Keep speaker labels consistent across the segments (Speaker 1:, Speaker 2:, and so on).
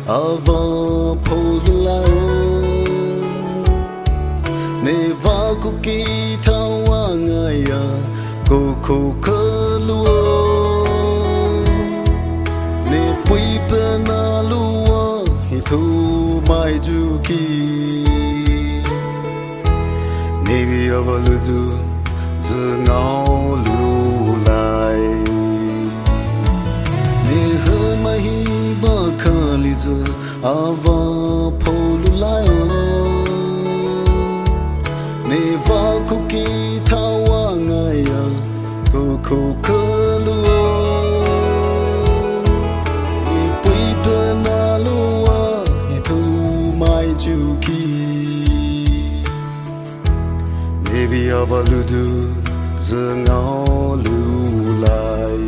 Speaker 1: ava polulao ne va kuki thawangaya kokokaluo ne puipana luo hithu mai juki ne vi avaludu zngao lu lai ne hmahi ba khalizu ava polulao ne va kuki thawangaya kokokaluo ne puipana luo hithu mai juki Nevi avaludu zngao lu lai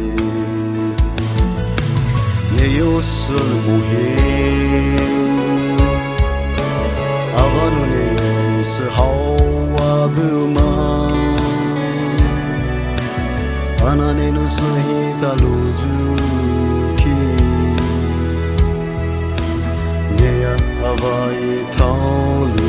Speaker 1: Neyo sulmuhe Avanune se hawa buma Anane no sahita lujuki Neya avai taulu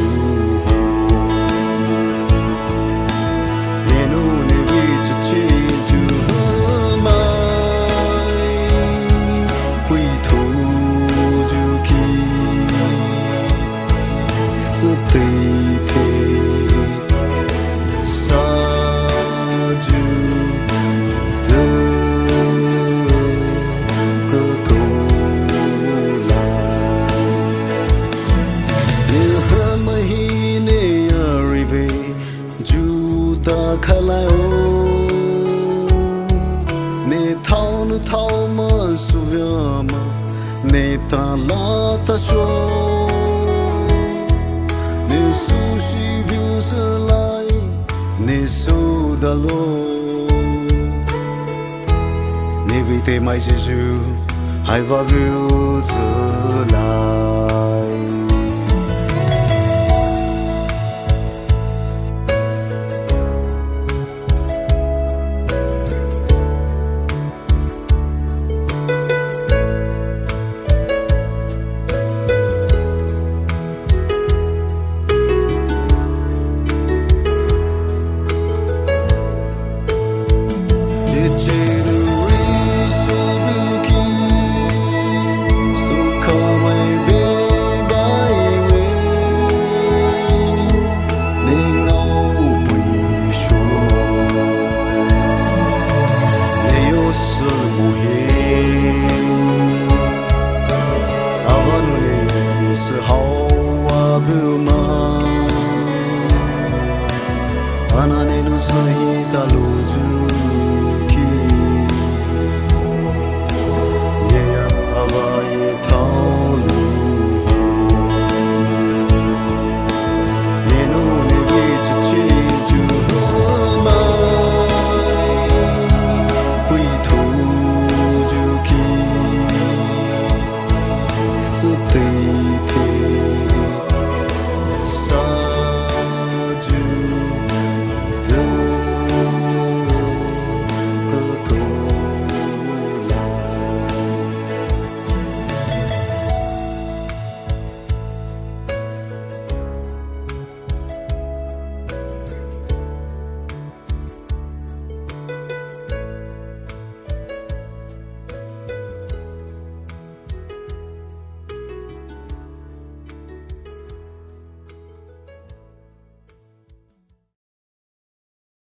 Speaker 1: thao ma suvyama ne ta la ta sho ne sushi views lai ne so da lo ne vite mai jesu hai va views lai Anane no sahita luju